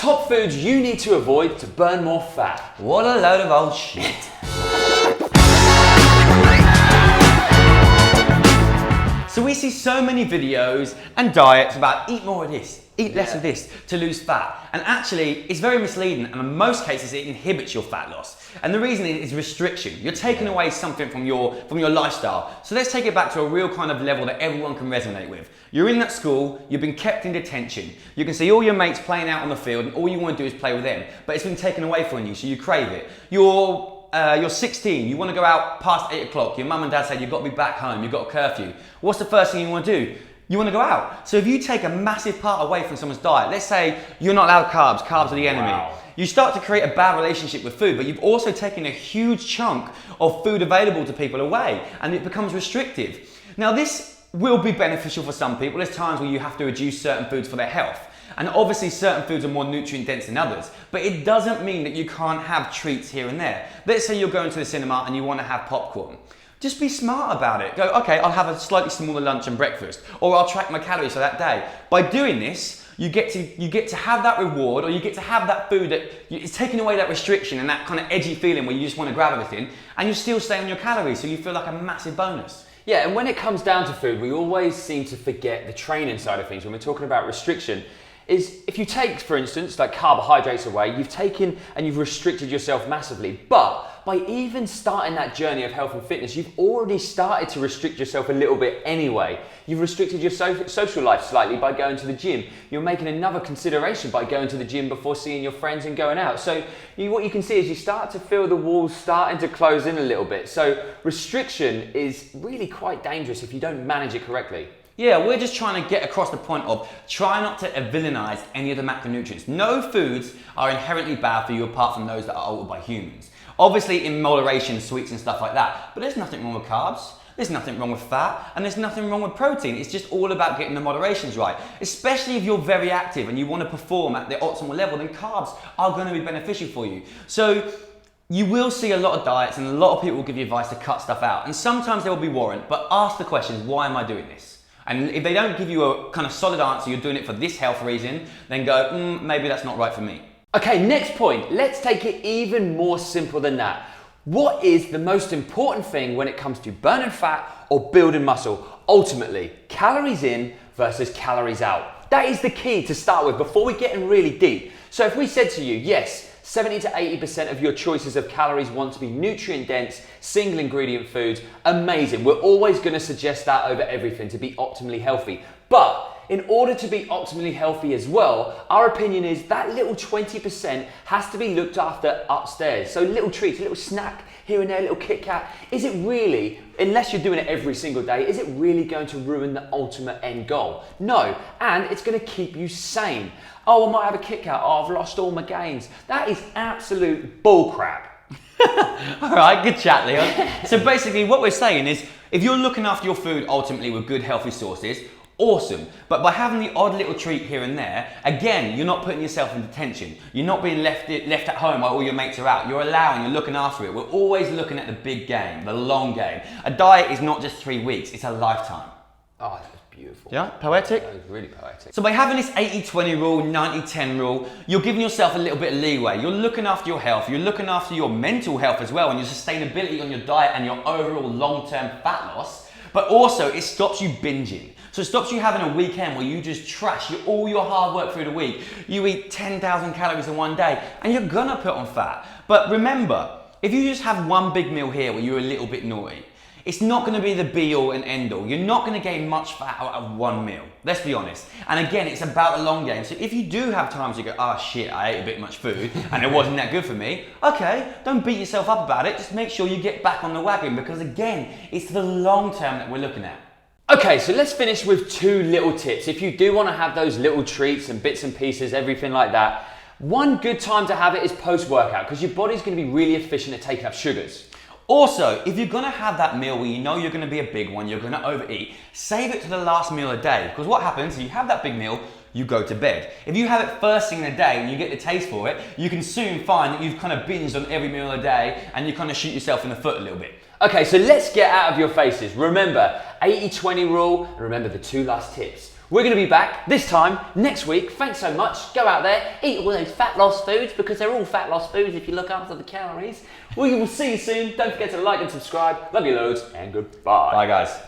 Top foods you need to avoid to burn more fat. What a load of old shit. So we see so many videos and diets about eat more of this, eat less of this to lose fat. And actually, it's very misleading, and in most cases, it inhibits your fat loss. And the reason is restriction. You're taking away something from your lifestyle. So let's take it back to a real kind of level that everyone can resonate with. You're in that school, you've been kept in detention. You can see all your mates playing out on the field, and all you want to do is play with them. But it's been taken away from you, so you crave it. You're 16, you want to go out past 8 o'clock, your mum and dad said you've got to be back home, you've got a curfew. What's the first thing you want to do? You want to go out. So if you take a massive part away from someone's diet, let's say you're not allowed carbs are the enemy. Wow. You start to create a bad relationship with food, but you've also taken a huge chunk of food available to people away, and it becomes restrictive. Now this will be beneficial for some people. There's times where you have to reduce certain foods for their health. And obviously certain foods are more nutrient dense than others, but it doesn't mean that you can't have treats here and there. Let's say you're going to the cinema and you want to have popcorn. Just be smart about it. Go, okay, I'll have a slightly smaller lunch and breakfast, or I'll track my calories for that day. By doing this, you get to have that reward, or you get to have that food that it's taking away that restriction and that kind of edgy feeling where you just want to grab everything, and you still stay on your calories, so you feel like a massive bonus. Yeah, and when it comes down to food, we always seem to forget the training side of things when we're talking about restriction. Is if you take, for instance, like carbohydrates away, you've taken and you've restricted yourself massively. But by even starting that journey of health and fitness, you've already started to restrict yourself a little bit anyway. You've restricted your social life slightly by going to the gym. You're making another consideration by going to the gym before seeing your friends and going out. So what you can see is you start to feel the walls starting to close in a little bit. So restriction is really quite dangerous if you don't manage it correctly. Yeah, we're just trying to get across the point of try not to villainize any of the macronutrients. No foods are inherently bad for you apart from those that are altered by humans. Obviously in moderation, sweets and stuff like that, but there's nothing wrong with carbs, there's nothing wrong with fat, and there's nothing wrong with protein. It's just all about getting the moderations right. Especially if you're very active and you want to perform at the optimal level, then carbs are going to be beneficial for you. So you will see a lot of diets and a lot of people will give you advice to cut stuff out. And sometimes there will be warrant, but ask the question, why am I doing this? And if they don't give you a kind of solid answer, you're doing it for this health reason, then go, maybe that's not right for me. Okay, next point. Let's take it even more simple than that. What is the most important thing when it comes to burning fat or building muscle? Ultimately, calories in versus calories out. That is the key to start with before we get in really deep. So if we said to you, yes, 70 to 80% of your choices of calories want to be nutrient dense, single ingredient foods, amazing. We're always going to suggest that over everything to be optimally healthy. But in order to be optimally healthy as well, our opinion is that little 20% has to be looked after upstairs. So little treats, a little snack here and there, a little Kit Kat. Is it really, unless you're doing it every single day, is it really going to ruin the ultimate end goal? No, and it's going to keep you sane. Oh, I might have a Kit Kat, oh, I've lost all my gains. That is absolute bullcrap. All right, good chat, Leon. So basically what we're saying is, if you're looking after your food ultimately with good healthy sources, awesome. But by having the odd little treat here and there, again, you're not putting yourself in detention. You're not being left at home while all your mates are out. You're allowing, you're looking after it. We're always looking at the big game, the long game. A diet is not just 3 weeks, it's a lifetime. Oh, that was beautiful. Yeah, poetic? That was really poetic. So by having this 80-20 rule, 90-10 rule, you're giving yourself a little bit of leeway. You're looking after your health, you're looking after your mental health as well, and your sustainability on your diet and your overall long-term fat loss. But also, it stops you binging. So it stops you having a weekend where you just trash all your hard work through the week. You eat 10,000 calories in one day, and you're gonna put on fat. But remember, if you just have one big meal here where you're a little bit naughty, it's not going to be the be all and end all. You're not going to gain much fat out of one meal. Let's be honest. And again, it's about the long game. So if you do have times you go, oh shit, I ate a bit much food and it wasn't that good for me. Okay, don't beat yourself up about it. Just make sure you get back on the wagon because again, it's the long term that we're looking at. Okay, so let's finish with 2 little tips. If you do want to have those little treats and bits and pieces, everything like that, one good time to have it is post-workout because your body's going to be really efficient at taking up sugars. Also, if you're gonna have that meal where you know you're gonna be a big one, you're gonna overeat, save it to the last meal of the day. Because what happens, if you have that big meal, you go to bed. If you have it first thing in the day and you get the taste for it, you can soon find that you've kind of binged on every meal of the day and you kind of shoot yourself in the foot a little bit. Okay, so let's get out of your faces. Remember, 80-20 rule, and remember the 2 last tips. We're going to be back this time next week. Thanks so much. Go out there, eat all those fat loss foods because they're all fat loss foods if you look after the calories. We will see you soon. Don't forget to like and subscribe. Love you loads and goodbye. Bye, guys.